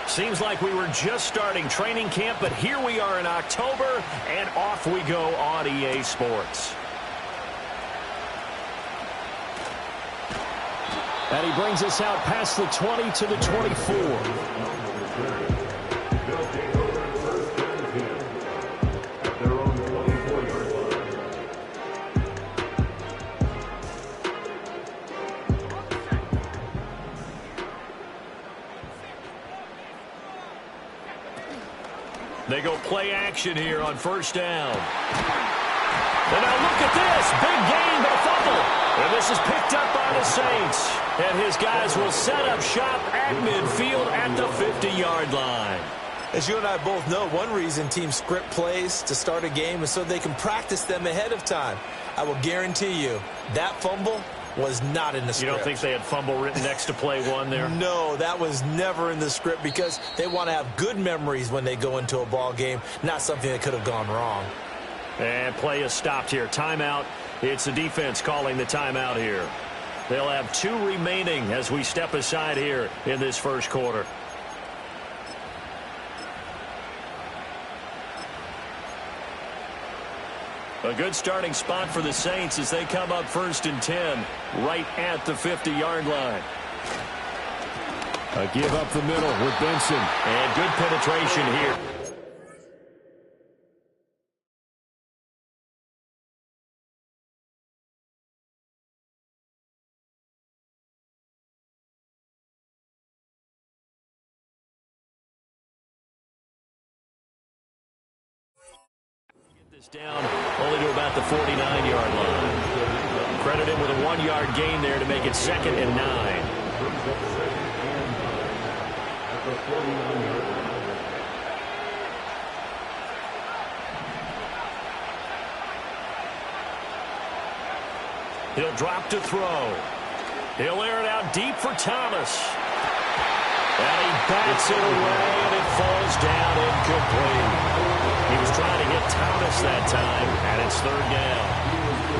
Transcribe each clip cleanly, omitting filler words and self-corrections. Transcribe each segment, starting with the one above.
Seems like we were just starting training camp, but here we are in October, and off we go on EA Sports. And he brings us out past the 20 to the 24. They go play action here on first down. And now look at this. Big gain, but a fumble. And this is picked up by the Saints. And his guys will set up shop at midfield at the 50-yard line. As you and I both know, one reason teams script plays to start a game is so they can practice them ahead of time. I will guarantee you that fumble was not in the script. You don't think they had fumble written next to play one there? No, that was never in the script because they want to have good memories when they go into a ball game, not something that could have gone wrong. And play is stopped here. Timeout. It's the defense calling the timeout here. They'll have 2 remaining as we step aside here in this first quarter. A good starting spot for the Saints as they come up 1st and 10 right at the 50-yard line. A give up the middle with Benson. And good penetration here. Down only to about the 49-yard line. Credit him with a 1-yard gain there to make it 2nd and 9. He'll drop to throw. He'll air it out deep for Thomas. And he bats it away, and it falls down incomplete. He was trying to get Thomas that time, and it's 3rd down.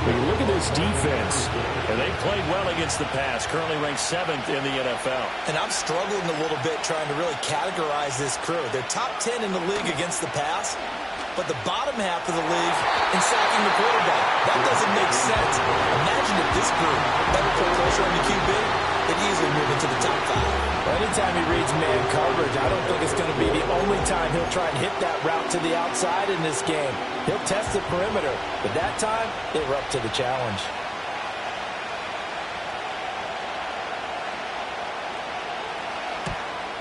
When you look at this defense, and they played well against the pass, currently ranked 7th in the NFL. And I'm struggling a little bit trying to really categorize this crew. They're top 10 in the league against the pass, but the bottom half of the league in sacking the quarterback. That doesn't make sense. Imagine if this group ever put pressure on the QB, they'd easily move into the top 5. Anytime he reads man coverage, I don't think it's going to be the only time he'll try and hit that route to the outside in this game. He'll test the perimeter, but that time, they were up to the challenge.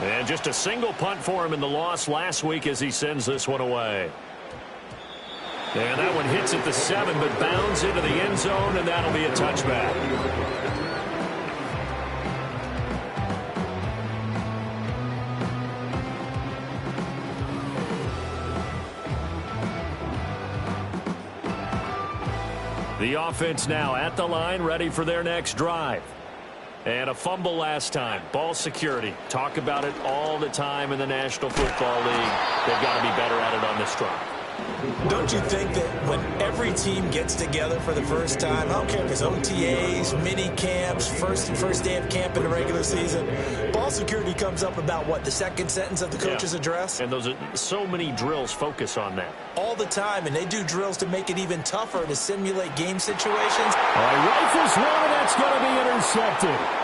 And just a single punt for him in the loss last week as he sends this one away. And that one hits at the 7, but bounds into the end zone, and that'll be a touchback. The offense now at the line, ready for their next drive. And a fumble last time. Ball security. Talk about it all the time in the National Football League. They've got to be better at it on this drive. Don't you think that when every team gets together for the first time, I don't care if it's OTAs, mini camps, first day of camp in the regular season, ball security comes up about, what, the second sentence of the coach's address? And those are so many drills focus on that. All the time, and they do drills to make it even tougher to simulate game situations. All right, rifles one, and that's going to be intercepted.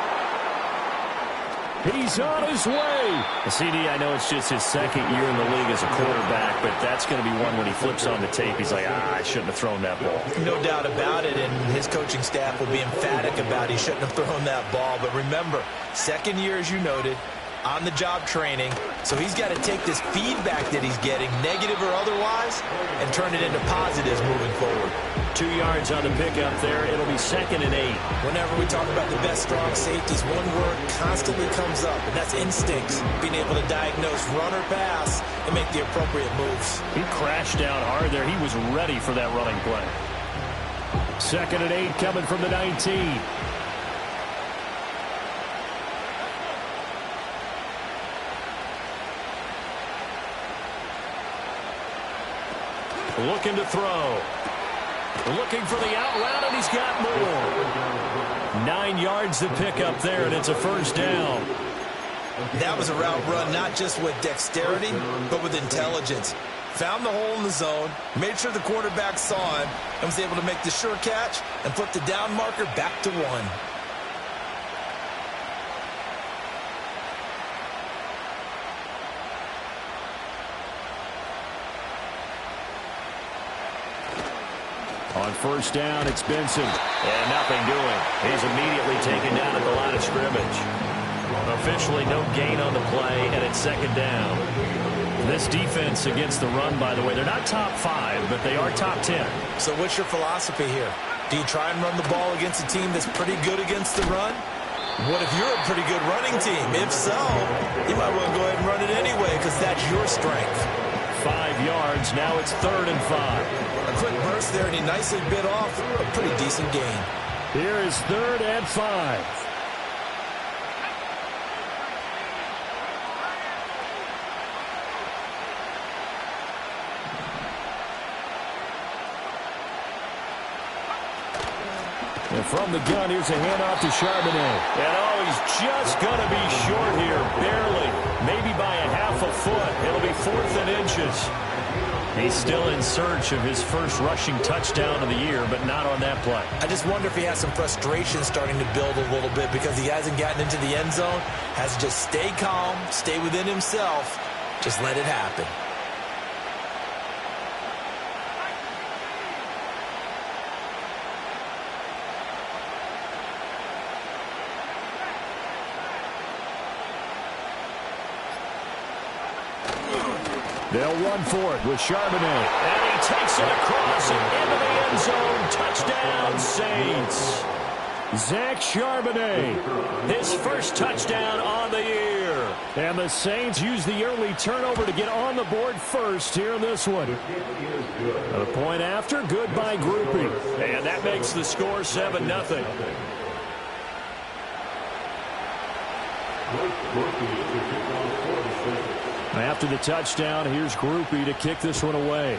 He's on his way. CD, I know it's just his 2nd year in the league as a quarterback, but that's going to be one when he flips on the tape. He's like, I shouldn't have thrown that ball. No doubt about it, and his coaching staff will be emphatic about he shouldn't have thrown that ball. But remember, 2nd year, as you noted, on-the-job training, so he's got to take this feedback that he's getting, negative or otherwise, and turn it into positives moving forward. 2 yards on the pickup there. It'll be 2nd and 8. Whenever we talk about the best strong safeties, one word constantly comes up, and that's instincts. Being able to diagnose run or pass and make the appropriate moves. He crashed down hard there. He was ready for that running play. 2nd and 8 coming from the 19. Looking to throw. Looking for the out route, and he's got more. 9 yards to pick up there, and it's a first down. That was a route run not just with dexterity, but with intelligence. Found the hole in the zone, made sure the quarterback saw him, and was able to make the sure catch and flip the down marker back to 1. On first down, it's Benson. And nothing doing. He's immediately taken down at the line of scrimmage. Officially no gain on the play, and it's second down. This defense against the run, by the way, they're not top 5, but they are top 10. So what's your philosophy here? Do you try and run the ball against a team that's pretty good against the run? What if you're a pretty good running team? If so, you might want to go ahead and run it anyway because that's your strength. 5 yards. Now it's 3rd and 5. A quick burst there, and he nicely bit off a pretty decent gain. Here is 3rd and 5. And from the gun, here's a handoff to Charbonnet. And oh, he's just going to be short here, barely. Maybe by a half a foot. It'll be 4th and inches. He's still in search of his first rushing touchdown of the year, but not on that play. I just wonder if he has some frustration starting to build a little bit because he hasn't gotten into the end zone. Has to just stay calm, stay within himself, just let it happen. They'll run for it with Charbonnet. And he takes it across and into the end zone. Touchdown, Saints. Zach Charbonnet, his first touchdown on the year. And the Saints use the early turnover to get on the board first here in this one. A point after, good by Grupe. And that makes the score 7-0. After the touchdown, here's Grupe to kick this one away.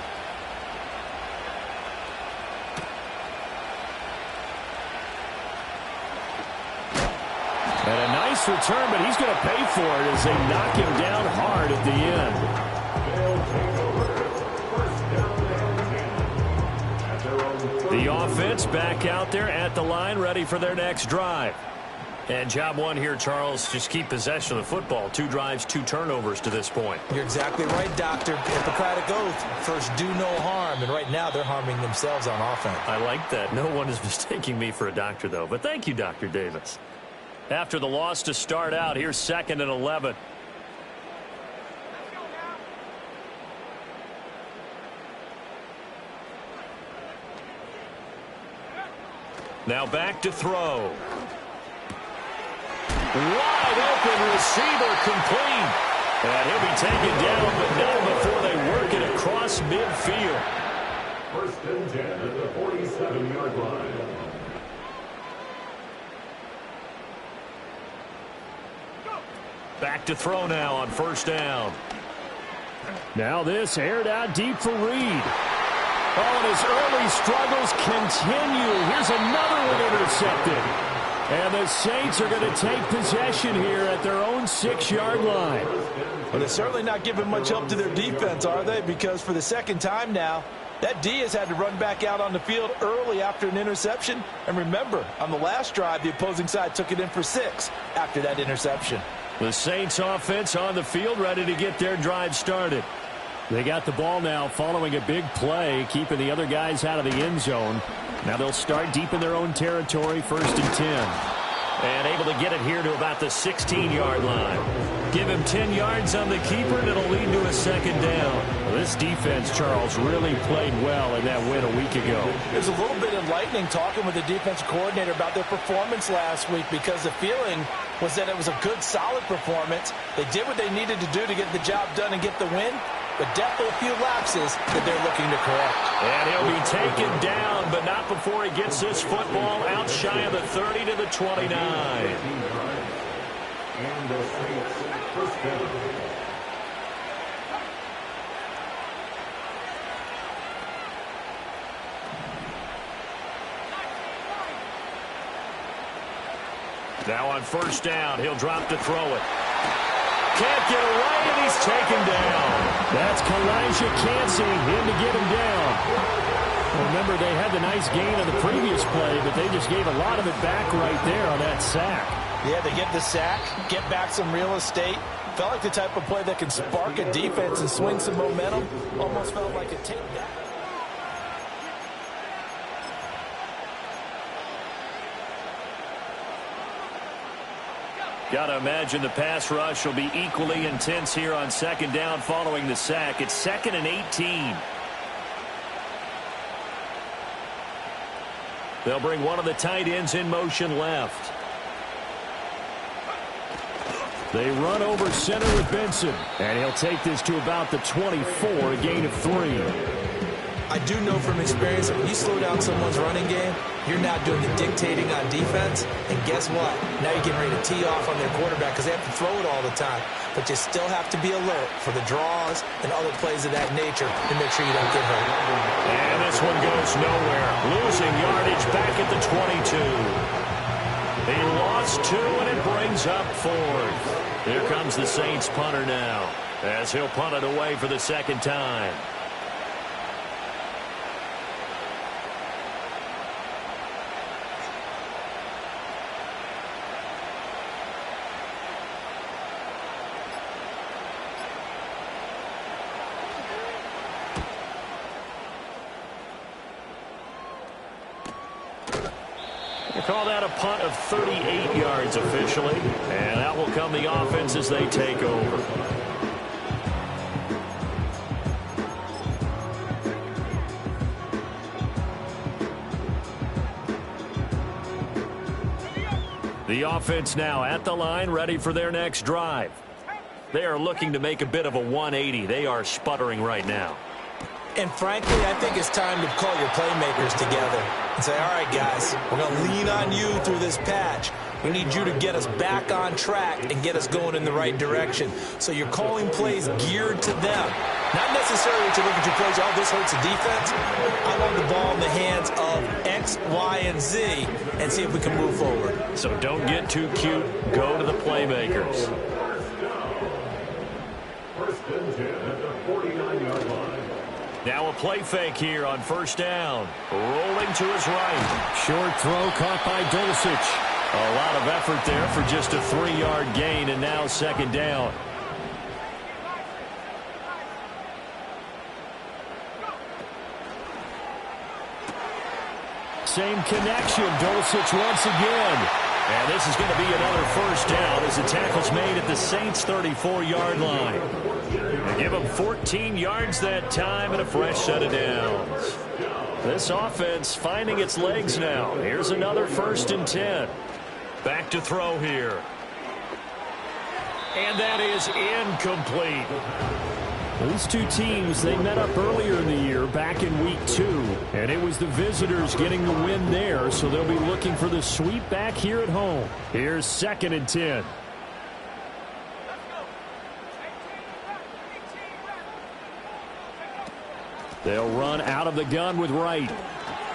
And a nice return, but he's going to pay for it as they knock him down hard at the end. The offense back out there at the line, ready for their next drive. And job one here, Charles, just keep possession of the football. 2 drives, 2 turnovers to this point. You're exactly right, Doctor. Hippocratic oath. First, do no harm. And right now, they're harming themselves on offense. I like that. No one is mistaking me for a doctor, though. But thank you, Dr. Davis. After the loss to start out, here's 2nd and 11. Now back to throw. Wide open receiver complete. And he'll be taken down, but not before they work it across midfield. 1st and 10 at the 47-yard line. Back to throw now on 1st down. Now this aired out deep for Reed. Oh, and his early struggles continue. Here's another one intercepted. And the Saints are going to take possession here at their own 6-yard line. Well, they're certainly not giving much help to their defense, are they? Because for the 2nd time now, that D has had to run back out on the field early after an interception. And remember, on the last drive, the opposing side took it in for 6 after that interception. The Saints offense on the field, ready to get their drive started. They got the ball now following a big play, keeping the other guys out of the end zone. Now they'll start deep in their own territory, 1st and 10. And able to get it here to about the 16-yard line. Give him 10 yards on the keeper, and it'll lead to a 2nd down. Well, this defense, Charles, really played well in that win a week ago. It was a little bit enlightening talking with the defensive coordinator about their performance last week because the feeling was that it was a good, solid performance. They did what they needed to do to get the job done and get the win. But definitely a few lapses that they're looking to correct. And he'll be taken down, but not before he gets this football out shy of the 30 to the 29. And the Saints 1st down. Now on first down, he'll drop to throw it. Can't get away, and he's taken down. That's Kalijah Cansey in to get him down. Well, remember, they had the nice gain on the previous play, but they just gave a lot of it back right there on that sack. Yeah, they get the sack, get back some real estate. Felt like the type of play that can spark a defense and swing some momentum. Almost felt like a takedown. Got to imagine the pass rush will be equally intense here on second down following the sack. It's 2nd and 18. They'll bring one of the tight ends in motion left. They run over center with Benson. And he'll take this to about the 24, a gain of 3. I do know from experience that when you slow down someone's running game, you're not doing the dictating on defense. And guess what? Now you're getting ready to tee off on their quarterback because they have to throw it all the time. But you still have to be alert for the draws and other plays of that nature to make sure you don't get hurt. And this one goes nowhere. Losing yardage back at the 22. He lost 2, and it brings up 4th. Here comes the Saints punter now as he'll punt it away for the second time. They call that a punt of 38 yards officially, and out will come the offense as they take over. The offense now at the line, ready for their next drive. They are looking to make a bit of a 180. They are sputtering right now. And frankly, I think it's time to call your playmakers together and say, all right, guys, we're going to lean on you through this patch. We need you to get us back on track and get us going in the right direction. So you're calling plays geared to them. Not necessarily to look at your plays, oh, this hurts the defense. I want the ball in the hands of X, Y, and Z and see if we can move forward. So don't get too cute. Go to the playmakers. First and 10 at the 49-yard line. Now a play fake here on first down. Rolling to his right. Short throw caught by Dulcich. A lot of effort there for just a 3-yard gain, and now second down. Same connection. Dulcich once again. And this is going to be another first down as the tackle's made at the Saints' 34-yard line. They give them 14 yards that time and a fresh set of downs. This offense finding its legs now. Here's another 1st and 10. Back to throw here. And that is incomplete. These two teams, they met up earlier in the year back in week 2, and it was the visitors getting the win there, so they'll be looking for the sweep back here at home. Here's 2nd and 10. They'll run out of the gun with Wright.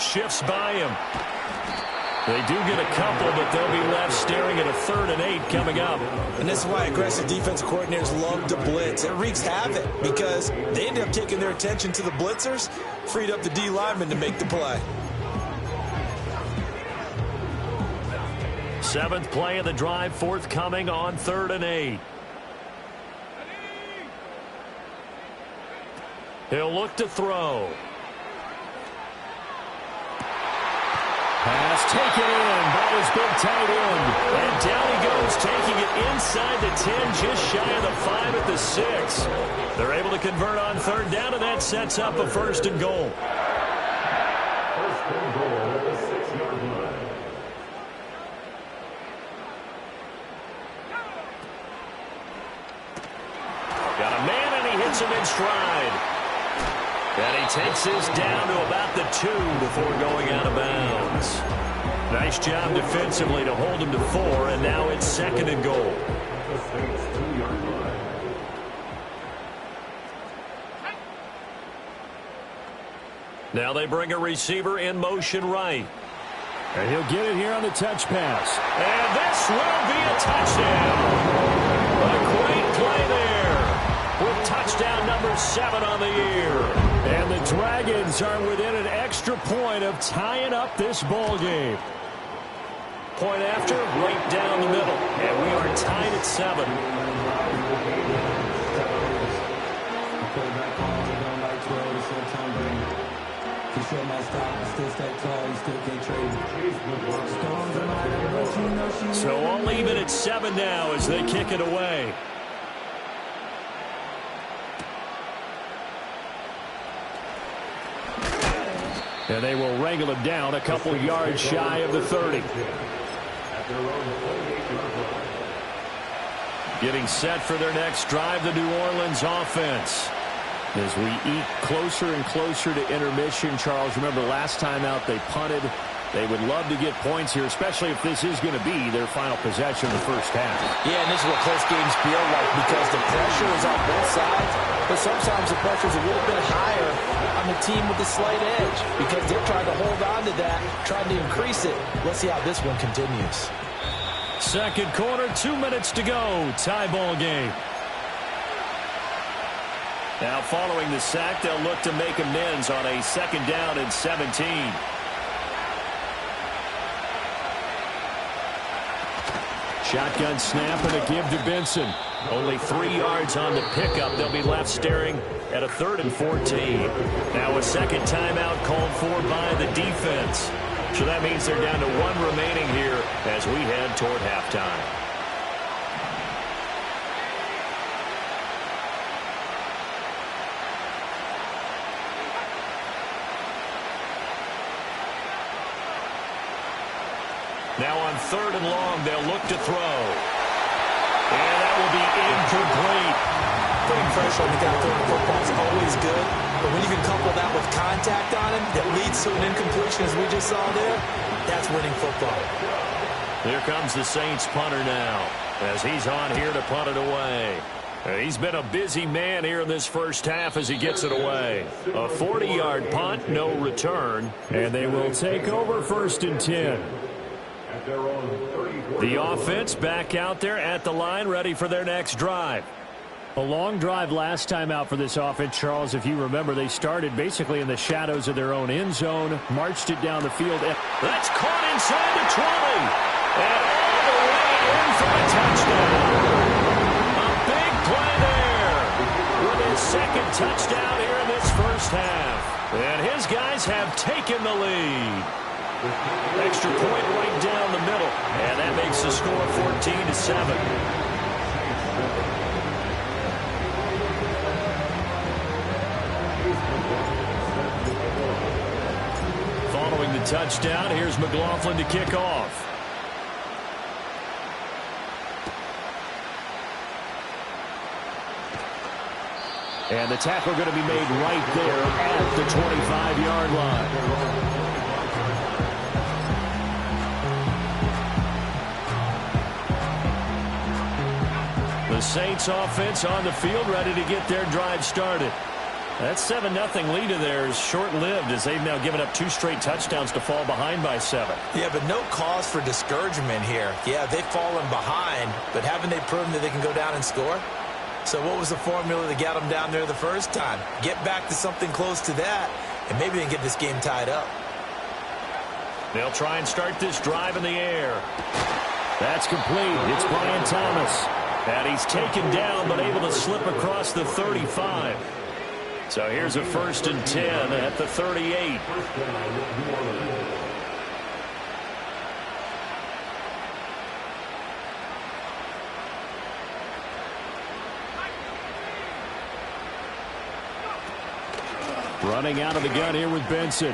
Shifts by him. They do get a couple, but they'll be left staring at a 3rd and 8 coming up. And this is why aggressive defensive coordinators love to blitz. It wreaks havoc because they end up taking their attention to the blitzers, freed up the D lineman to make the play. 7th play of the drive forthcoming on 3rd and 8. He'll look to throw. Pass taken in by his big tight end. And down he goes, taking it inside the 10, just shy of the 5 at the 6. They're able to convert on 3rd down, and that sets up a 1st and goal. 1st and goal at the 6-yard line. Got a man, and he hits him in stride. And he takes this down to about the 2 before going out of bounds. Nice job defensively to hold him to 4, and now it's 2nd and goal. The Saints 2-yard line. Now they bring a receiver in motion right. And he'll get it here on the touch pass. And this will be a touchdown. A great play there with touchdown number 7 on the year. And the Dragons are within an extra point of tying up this ball game. Point after, right down the middle. And we are tied at 7. So all even at 7 now as they kick it away. And they will wrangle him down a couple yards shy of the 30. Getting set for their next drive, the New Orleans offense. As we eat closer and closer to intermission, Charles, remember last time out they punted. They would love to get points here, especially if this is going to be their final possession of the first half. Yeah, and this is what close games feel like because the pressure is on both sides, but sometimes the pressure is a little bit higher on the team with the slight edge because they're trying to hold on to that, trying to increase it. Let's see how this one continues. Second quarter, 2 minutes to go. Tie ball game. Now following the sack, they'll look to make amends on a 2nd down and 17. Shotgun snap and a give to Benson. Only 3 yards on the pickup. They'll be left staring at a 3rd and 14. Now a second timeout called for by the defense. So that means they're down to 1 remaining here as we head toward halftime. Now on 3rd and long, they'll look to throw. And that will be incomplete. Putting pressure on the guy throwing the football is always good, but when you can couple that with contact on him that leads to an incompletion as we just saw there, that's winning football. Here comes the Saints punter now as he's on here to punt it away. He's been a busy man here in this first half as he gets it away. A 40-yard punt, no return, and they will take over 1st and 10. The offense back out there at the line, ready for their next drive. A long drive last time out for this offense, Charles. If you remember, they started basically in the shadows of their own end zone, marched it down the field. That's caught inside the 20. And all the way in for a touchdown. A big play there with his 2nd touchdown here in this first half. And his guys have taken the lead. Extra point right down the middle. And that makes the score 14-7. Following the touchdown, here's McLaughlin to kick off. And the tackle going to be made right there at the 25-yard line. The Saints offense on the field ready to get their drive started. That 7-0 lead of theirs short-lived as they've now given up 2 straight touchdowns to fall behind by 7. Yeah, but no cause for discouragement here. Yeah, they've fallen behind, but haven't they proven that they can go down and score? So what was the formula that got them down there the first time? Get back to something close to that, and maybe they can get this game tied up. They'll try and start this drive in the air. That's complete. It's Brian Thomas. And he's taken down but able to slip across the 35. So here's a 1st and 10 at the 38. Running out of the gun here with Benson.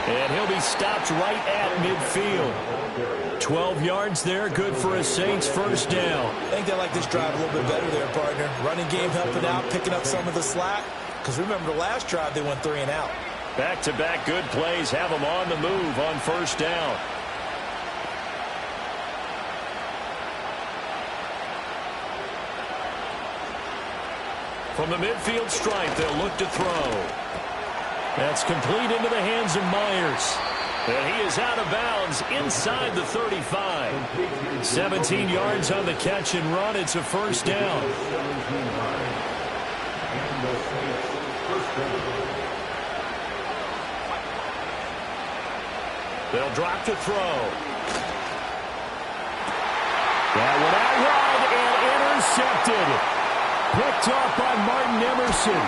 And he'll be stopped right at midfield. 12 yards there, good for a Saints 1st down. I think they like this drive a little bit better there, partner. Running game helping out, picking up some of the slack. Because remember, the last drive they went 3 and out. Back-to-back good plays have them on the move on 1st down. From the midfield stripe, they'll look to throw. That's complete into the hands of Myers. And he is out of bounds inside the 35. 17 yards on the catch and run. It's a first down. They'll drop to throw. That one out wide and intercepted. Picked off by Martin Emerson.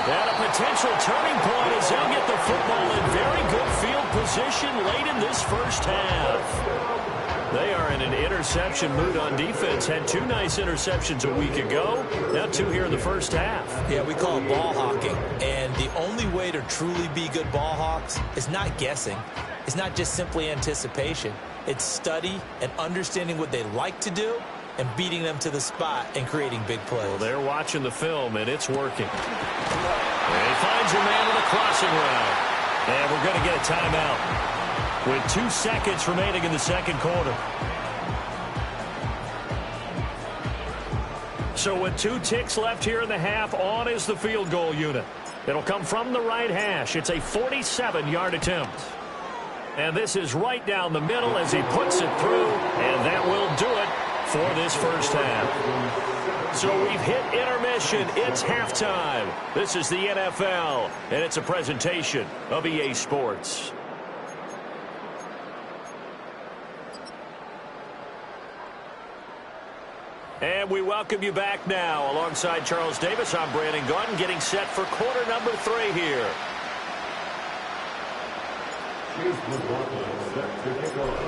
And a potential turning point as they'll get the football in very good field position late in this first half. They are in an interception mood on defense. Had 2 nice interceptions a week ago. Now 2 here in the first half. Yeah, we call it ball hawking. And the only way to truly be good ball hawks is not guessing. It's not just simply anticipation. It's study and understanding what they like to do and beating them to the spot and creating big plays. Well, they're watching the film, and it's working. And he finds a man with a crossing route. And we're going to get a timeout with 2 seconds remaining in the second quarter. So with 2 ticks left here in the half, on is the field goal unit. It'll come from the right hash. It's a 47-yard attempt. And this is right down the middle as he puts it through, and that will do it for this first half. So we've hit intermission. It's halftime. This is the NFL, and it's a presentation of EA Sports. And we welcome you back now. Alongside Charles Davis, I'm Brandon Gaudin, getting set for quarter number 3 here.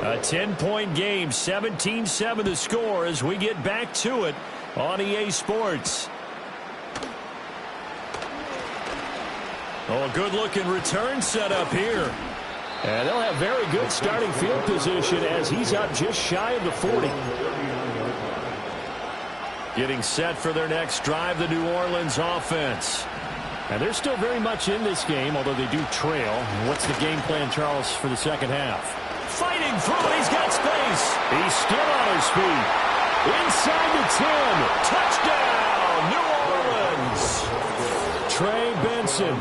A 10-point game, 17-7 the score as we get back to it on EA Sports. Oh, a good-looking return set up here. And they'll have very good starting field position as he's up just shy of the 40. Getting set for their next drive, the New Orleans offense. And they're still very much in this game, although they do trail. What's the game plan, Charles, for the second half? Fighting through it. He's got space. He's still on his feet. Inside the 10. Touchdown, New Orleans. Trey Benson,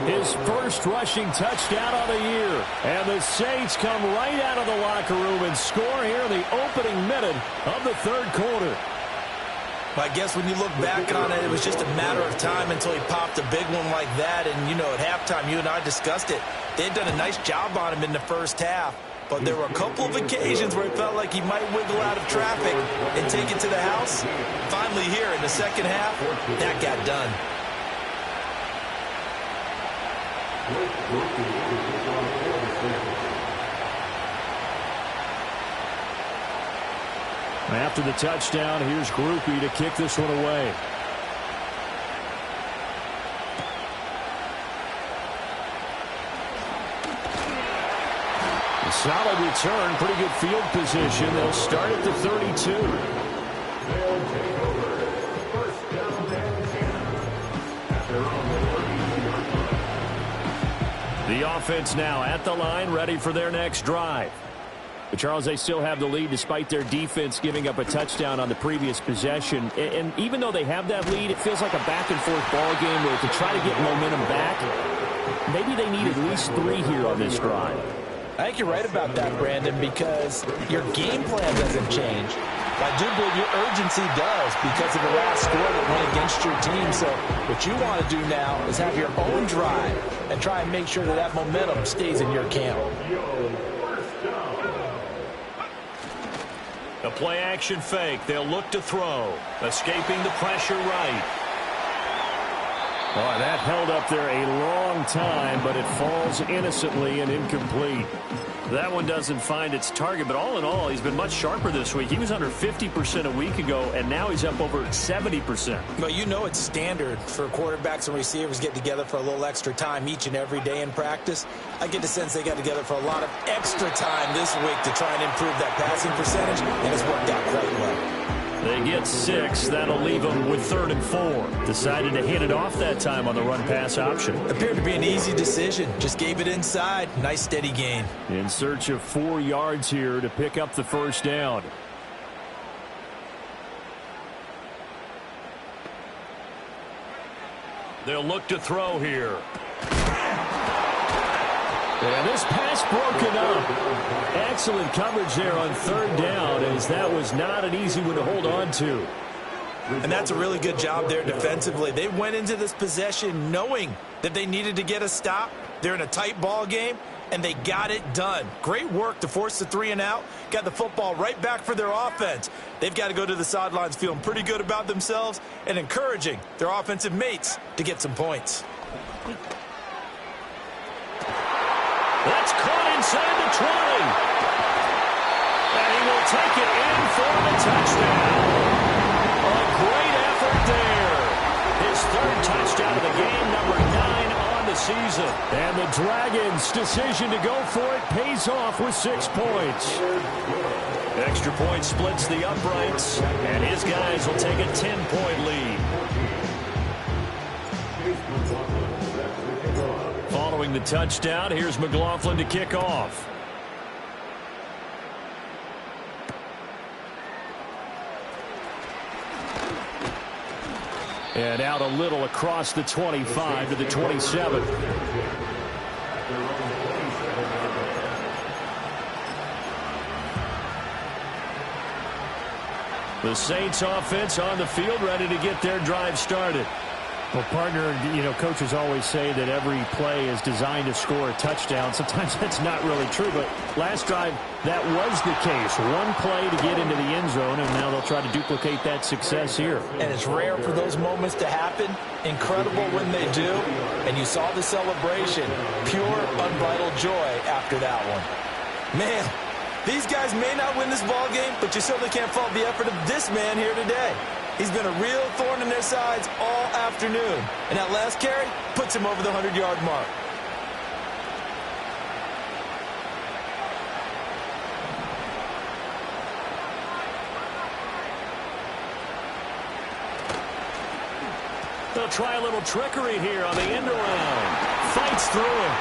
his first rushing touchdown of the year. And the Saints come right out of the locker room and score here in the opening minute of the third quarter. I guess when you look back on it, it was just a matter of time until he popped a big one like that. And, you know, at halftime, you and I discussed it. They had done a nice job on him in the first half. But there were a couple of occasions where it felt like he might wiggle out of traffic and take it to the house. Finally here in the second half, that got done. After the touchdown, here's Grupe to kick this one away. A solid return, pretty good field position. They'll start at the 32. The offense now at the line, ready for their next drive. But Charles, they still have the lead despite their defense giving up a touchdown on the previous possession. And even though they have that lead, it feels like a back-and-forth ball game where to try to get momentum back, maybe they need at least 3 here on this drive. I think you're right about that, Brandon, because your game plan doesn't change. I do believe your urgency does because of the last score that went against your team. So what you want to do now is have your own drive and try and make sure that that momentum stays in your camp. A play-action fake. They'll look to throw. Escaping the pressure right. Oh, that held up there a long time, but it falls innocently and incomplete. That one doesn't find its target, but all in all, he's been much sharper this week. He was under 50% a week ago, and now he's up over 70%. But you know it's standard for quarterbacks and receivers getting together for a little extra time each and every day in practice. I get the sense they got together for a lot of extra time this week to try and improve that passing percentage, and it's worked out quite well. They get 6. That'll leave them with 3rd and 4. Decided to hit it off that time on the run-pass option. Appeared to be an easy decision. Just gave it inside. Nice steady gain. In search of 4 yards here to pick up the first down. They'll look to throw here. And this pass broken up. Excellent coverage there on third down, as that was not an easy one to hold on to. And that's a really good job there defensively. They went into this possession knowing that they needed to get a stop. They're in a tight ball game, and they got it done. Great work to force the 3 and out. Got the football right back for their offense. They've got to go to the sidelines feeling pretty good about themselves and encouraging their offensive mates to get some points. That's caught inside the 20. And he will take it in for the touchdown. A great effort there. His third touchdown of the game, number 9 on the season. And the Dragons' decision to go for it pays off with 6 points. Extra point splits the uprights, and his guys will take a 10-point lead. Following the touchdown, here's McLaughlin to kick off. And out a little across the 25 to the 27. The Saints offense on the field, ready to get their drive started. Well, partner, coaches always say that every play is designed to score a touchdown. Sometimes that's not really true, but last drive, that was the case. One play to get into the end zone, and now they'll try to duplicate that success here. And it's rare for those moments to happen. Incredible when they do. And you saw the celebration. Pure, unbridled joy after that one. Man, these guys may not win this ball game, but you certainly can't fault the effort of this man here today. He's been a real thorn in their sides all afternoon. And that last carry puts him over the 100-yard mark. They'll try a little trickery here on the end around. Fights through him.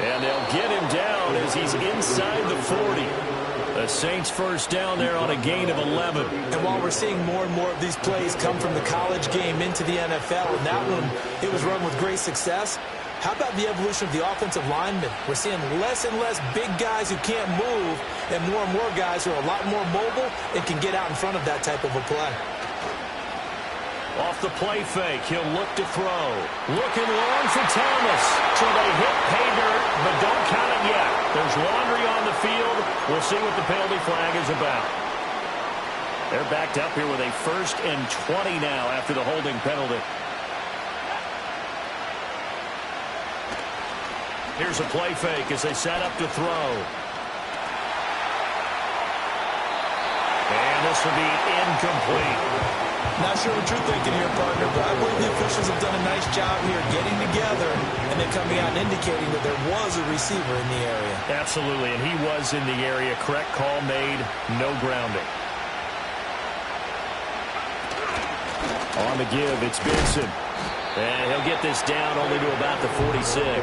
And they'll get him down as he's inside the 40. The Saints first down there on a gain of 11. And while we're seeing more and more of these plays come from the college game into the NFL, and that one, it was run with great success, how about the evolution of the offensive linemen? We're seeing less and less big guys who can't move and more guys who are a lot more mobile and can get out in front of that type of a play. Off the play fake, he'll look to throw. Looking long for Thomas. So they hit pay dirt, but don't count it yet. There's laundry on the field. We'll see what the penalty flag is about. They're backed up here with a 1st and 20 now after the holding penalty. Here's a play fake as they set up to throw. And this will be incomplete. Not sure what you're thinking here, partner, but I believe the officials have done a nice job here getting together and then coming out and indicating that there was a receiver in the area. Absolutely, and he was in the area. Correct call made, no grounding. On the give, it's Benson. And he'll get this down only to about the 46.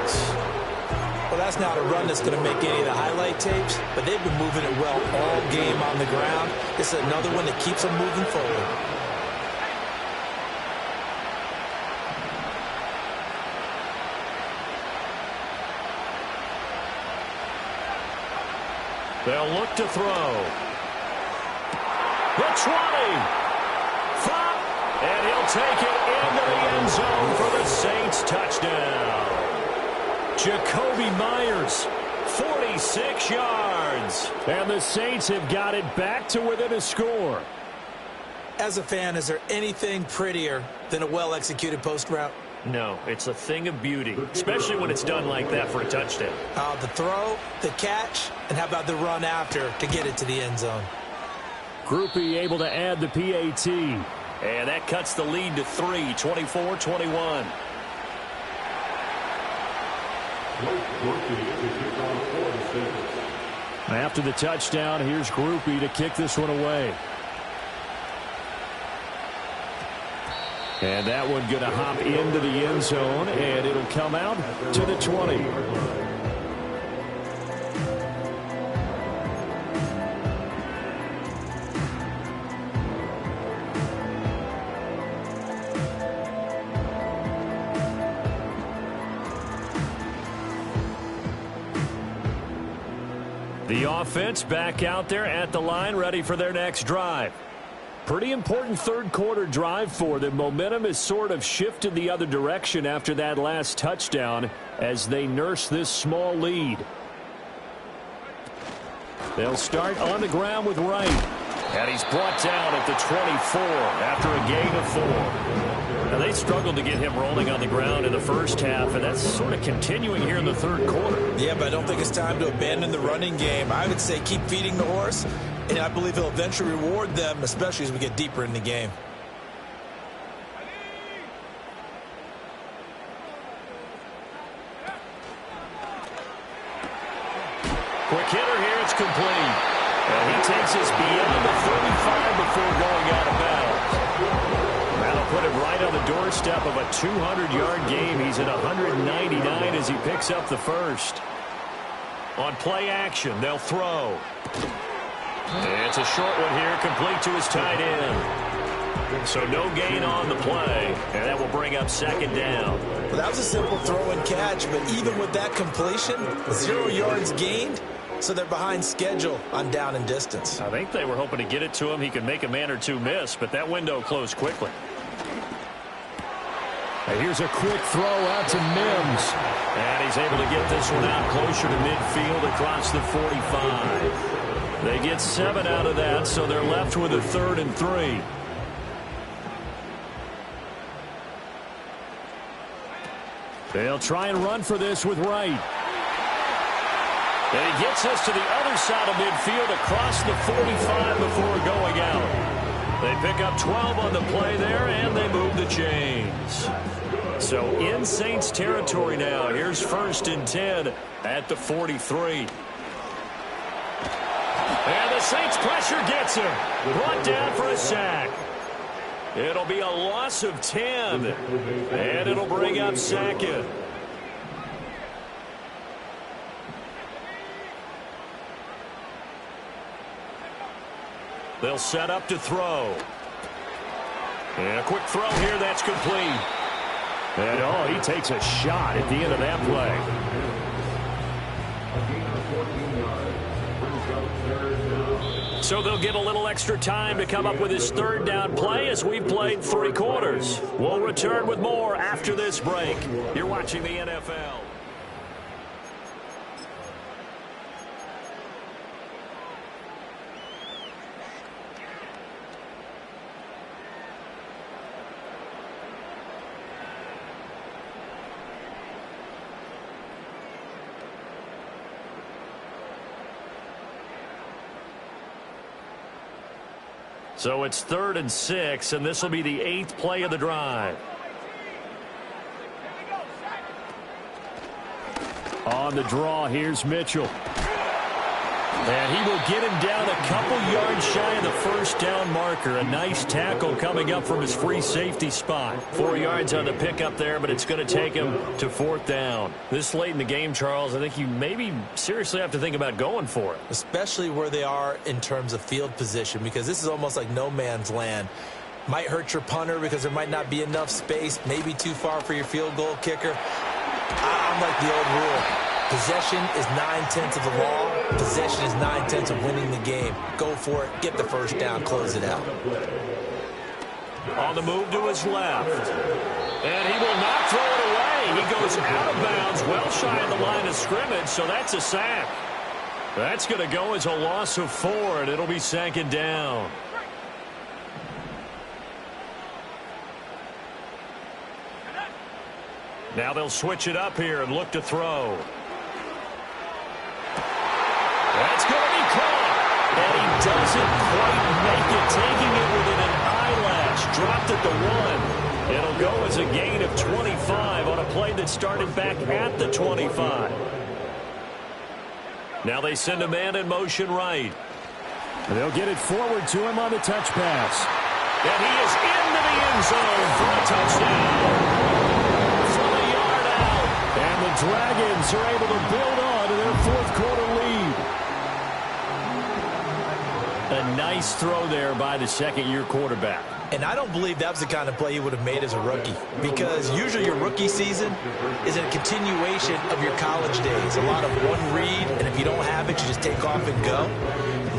Well, that's not a run that's going to make any of the highlight tapes, but they've been moving it well all game on the ground. This is another one that keeps them moving forward. They'll look to throw. The 20. And he'll take it into the end zone for the Saints touchdown. Jacoby Myers, 46 yards. And the Saints have got it back to within a score. As a fan, is there anything prettier than a well-executed post route? No, it's a thing of beauty, especially when it's done like that for a touchdown. The throw, the catch, and how about the run after to get it to the end zone? Groupie able to add the PAT. And that cuts the lead to 3, 24-21. After the touchdown, here's Groupie to kick this one away. And that one going to hop into the end zone, and it'll come out to the 20. The offense back out there at the line, ready for their next drive. Pretty important third quarter drive for them. Momentum has sort of shifted the other direction after that last touchdown as they nurse this small lead. They'll start on the ground with Wright. And he's brought down at the 24 after a gain of 4. Now, they struggled to get him rolling on the ground in the first half, and that's sort of continuing here in the third quarter. Yeah, but I don't think it's time to abandon the running game. I would say keep feeding the horse, and I believe he'll eventually reward them, especially as we get deeper in the game. Quick hitter here, it's complete. And he takes us beyond the 35 before going out of bounds. That'll put him right on the doorstep of a 200-yard game. He's at 199 as he picks up the first. On play action, they'll throw. It's a short one here, complete to his tight end. So no gain on the play, and that will bring up second down. Well, that was a simple throw and catch, but even with that completion, 0 yards gained, so they're behind schedule on down and distance. I think they were hoping to get it to him. He could make a man or two miss, but that window closed quickly. And here's a quick throw out to Mims. And he's able to get this one out closer to midfield across the 45. They get 7 out of that, so they're left with a 3rd and 3. They'll try and run for this with Wright. And he gets us to the other side of midfield across the 45 before going out. They pick up 12 on the play there, and they move the chains. So in Saints territory now. Here's 1st and 10 at the 43. And the Saints pressure gets him. Brought down for a sack. It'll be a loss of 10. And it'll bring up 2nd. They'll set up to throw. And a quick throw here, that's complete. And he takes a shot at the end of that play. So they'll get a little extra time to come up with his 3rd down play as we've played 3 quarters. We'll return with more after this break. You're watching the NFL. So it's 3rd and 6, and this will be the 8th play of the drive. On the draw, here's Mitchell. And he will get him down a couple yards shy of the 1st down marker. A nice tackle coming up from his free safety spot. 4 yards on the pickup there, but it's going to take him to 4th down. This late in the game, Charles, I think you maybe seriously have to think about going for it. Especially where they are in terms of field position, because this is almost like no man's land. Might hurt your punter because there might not be enough space, maybe too far for your field goal kicker. I'm like the old rule. Possession is 9/10 of the law. Possession is 9/10 of winning the game. Go for it. Get the 1st down. Close it out. On the move to his left. And he will not throw it away. He goes out of bounds, well shy of the line of scrimmage, so that's a sack. That's going to go as a loss of 4, and it'll be 2nd down. Now they'll switch it up here and look to throw. That's going to be caught. And he doesn't quite make it, taking it within an eyelash. Dropped at the 1. It'll go as a gain of 25 on a play that started back at the 25. Now they send a man in motion right. And they'll get it forward to him on the touch pass. And he is into the end zone for a touchdown. From a yard out. And the Dragons are able to build on to their 4th quarter lead. A nice throw there by the 2nd-year quarterback. And I don't believe that was the kind of play he would have made as a rookie, because usually your rookie season is a continuation of your college days. A lot of one read, and if you don't have it, you just take off and go.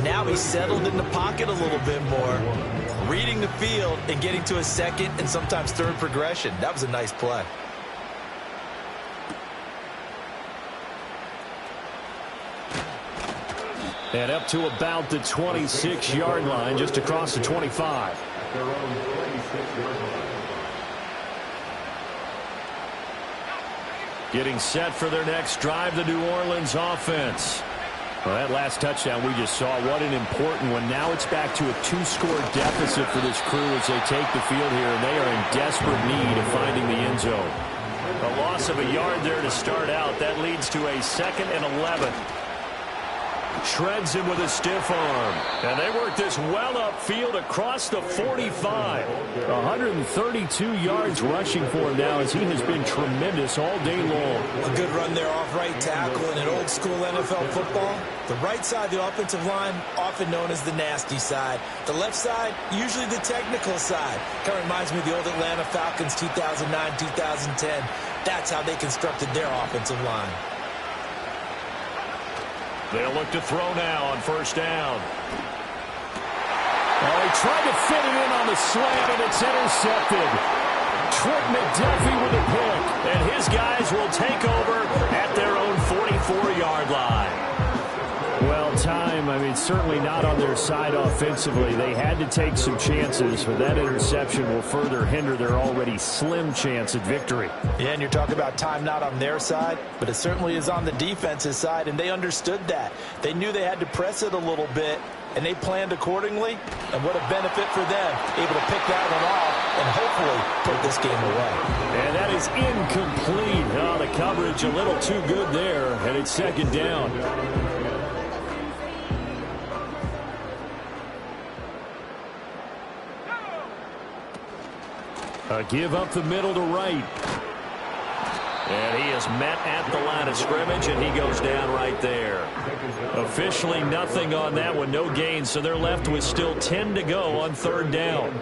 Now he's settled in the pocket a little bit more, reading the field and getting to a second and sometimes third progression. That was a nice play. And up to about the 26-yard line, just across the 25. Their own 26-yard line. Getting set for their next drive, the New Orleans offense. Well, that last touchdown we just saw, what an important one. Now it's back to a 2-score deficit for this crew as they take the field here, and they are in desperate need of finding the end zone. A loss of a yard there to start out. That leads to a 2nd and 11. Shreds him with a stiff arm. And they work this well upfield across the 45. 132 yards rushing for him now, as he has been tremendous all day long. A good run there off right tackle in an old school NFL football. The right side, the offensive line, often known as the nasty side. The left side, usually the technical side. Kind of reminds me of the old Atlanta Falcons 2009, 2010. That's how they constructed their offensive line. They'll look to throw now on first down. Oh, he tried to fit it in on the slant, and it's intercepted. Trent McDuffie with a pick. And his guys will take over at their own 44-yard line. Well, certainly not on their side offensively. They had to take some chances, but that interception will further hinder their already slim chance at victory. Yeah, and you're talking about time not on their side, but it certainly is on the defense's side, and they understood that. They knew they had to press it a little bit, and they planned accordingly, and what a benefit for them, able to pick that one off and hopefully put this game away. And that is incomplete. Oh, the coverage a little too good there, and it's second down. Give up the middle to right. And he is met at the line of scrimmage, and he goes down right there. Officially nothing on that one, no gain, so they're left with still 10 to go on third down.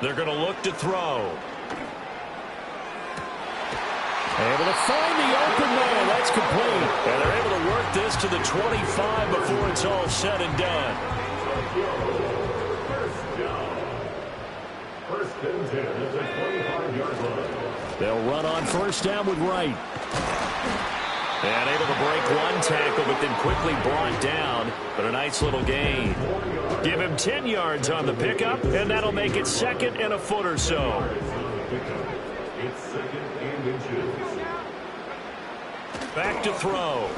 They're going to look to throw. Able to find the open man. That's complete. And they're able to work this to the 25 before it's all said and done. First and 10 at the 25-yard line. They'll run on first down with Wright. And able to break one tackle, but then quickly brought down. But a nice little gain. Give him 10 yards on the pickup, and that'll make it second and a foot or so. It's second and inches. Back to throw.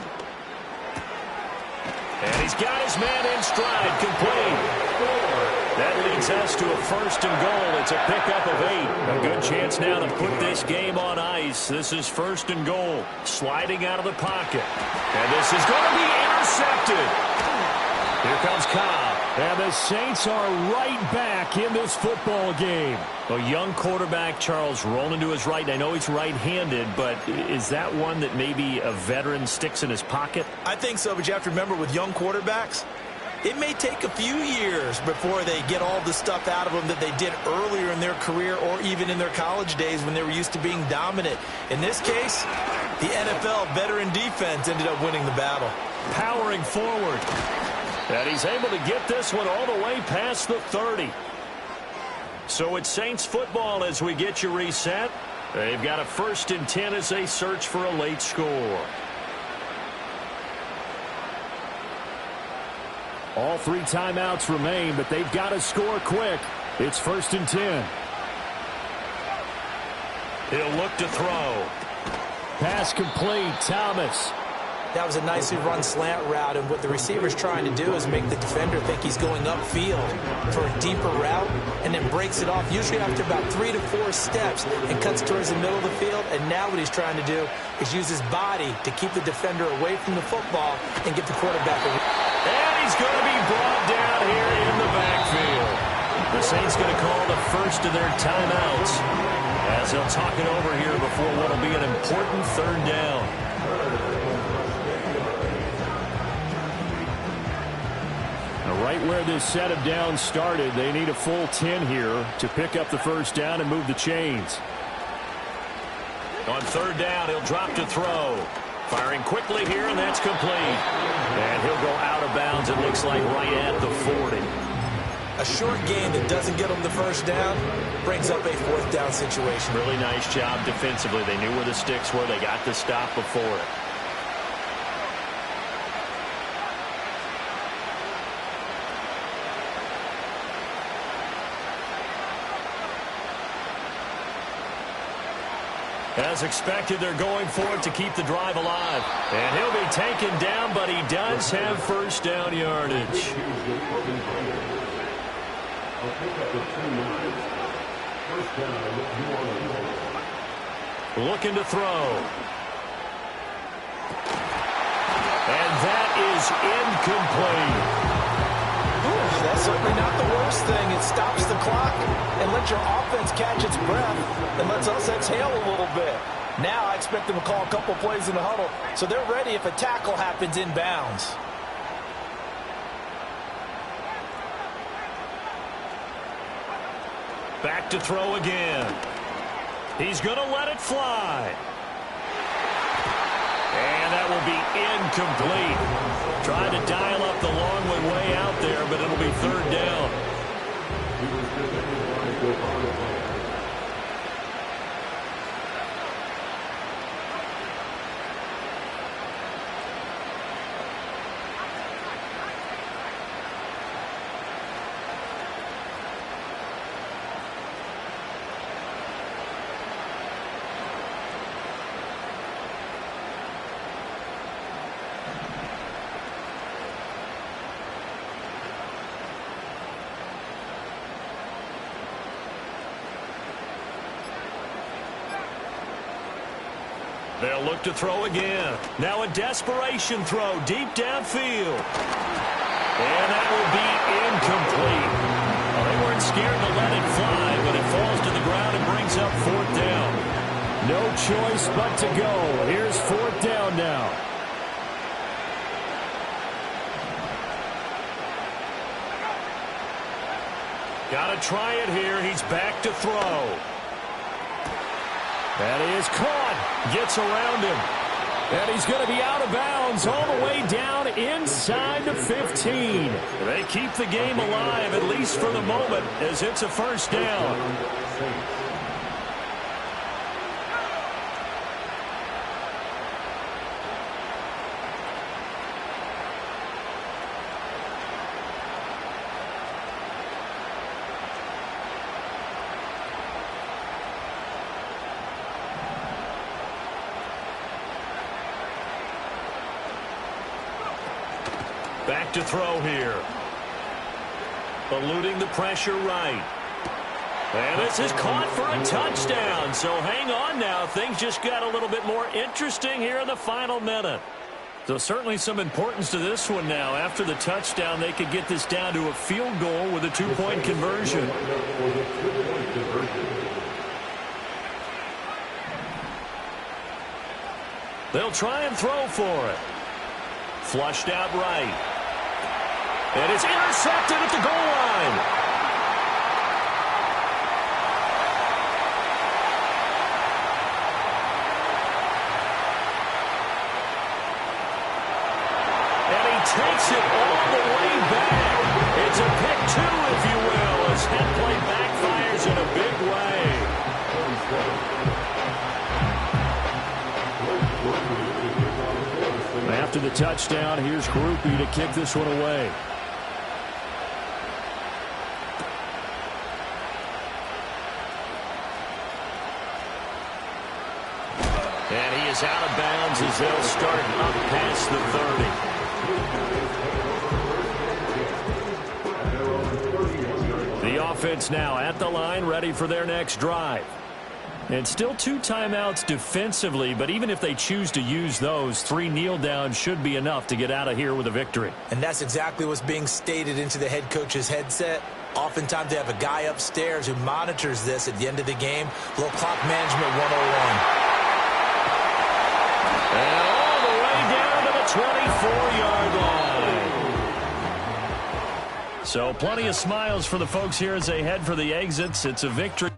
And he's got his man in stride, complete. That leads us to a first and goal. It's a pickup of 8. A good chance now to put this game on ice. This is first and goal. Sliding out of the pocket. And this is going to be intercepted. Here comes Cobb. And the Saints are right back in this football game. A young quarterback, Charles, rolling to his right. And I know he's right-handed, but is that one that maybe a veteran sticks in his pocket? I think so, but you have to remember with young quarterbacks, it may take a few years before they get all the stuff out of them that they did earlier in their career or even in their college days when they were used to being dominant. In this case, the NFL veteran defense ended up winning the battle. Powering forward. And he's able to get this one all the way past the 30. So it's Saints football as we get you reset. They've got a first and 10 as they search for a late score. All 3 timeouts remain, but they've got to score quick. It's first and 10. He'll look to throw. Pass complete, Thomas. That was a nicely run slant route, and what the receiver's trying to do is make the defender think he's going upfield for a deeper route, and then breaks it off, usually after about 3 to 4 steps, and cuts towards the middle of the field. And now what he's trying to do is use his body to keep the defender away from the football and get the quarterback away. And he's going to be brought down here in the backfield. The Saints going to call the first of their timeouts as they'll talk it over here before what will be an important third down. A Right where this set of downs started, they need a full 10 here to pick up the first down and move the chains. On third down, he'll drop to throw. Firing quickly here, and that's complete. And he'll go out of bounds, it looks like, right at the 40. A short gain that doesn't get them the first down brings up a fourth down situation. Really nice job defensively. They knew where the sticks were. They got the stop before it. As expected, they're going for it to keep the drive alive. And he'll be taken down, but he does have first down yardage. Looking to throw. And that is incomplete. Ooh, that's certainly not the worst thing. It stops the clock and lets your offense catch its breath and lets us exhale a little bit. Now I expect them to call a couple plays in the huddle, so they're ready if a tackle happens inbounds. Back to throw again. He's going to let it fly. And that will be incomplete. Trying to dial up the long one way out there, but it'll be third down. They'll look to throw again. Now a desperation throw deep downfield. And that will be incomplete. Well, they weren't scared to let it fly, but it falls to the ground and brings up fourth down. No choice but to go. Here's fourth down now. Got to try it here. He's back to throw. That is caught. Gets around him. And he's going to be out of bounds all the way down inside the 15. They keep the game alive, at least for the moment, as it's a first down. Back to throw here. Eluding the pressure right. And this is caught for a touchdown. So hang on now. Things just got a little bit more interesting here in the final minute. So certainly some importance to this one now. After the touchdown, they could get this down to a field goal with a two-point conversion. They'll try and throw for it. Flushed out right. And it's intercepted at the goal line. And he takes it all the way back. It's a pick two, if you will, as that play backfires in a big way. After the touchdown, here's Grupe to kick this one away. And he is out of bounds as they'll start up past the 30. The offense now at the line, ready for their next drive. And still 2 timeouts defensively, but even if they choose to use those, 3 kneel downs should be enough to get out of here with a victory. And that's exactly what's being stated into the head coach's headset. Oftentimes they have a guy upstairs who monitors this at the end of the game. A little clock management 101. And all the way down to the 24-yard line. So plenty of smiles for the folks here as they head for the exits. It's a victory.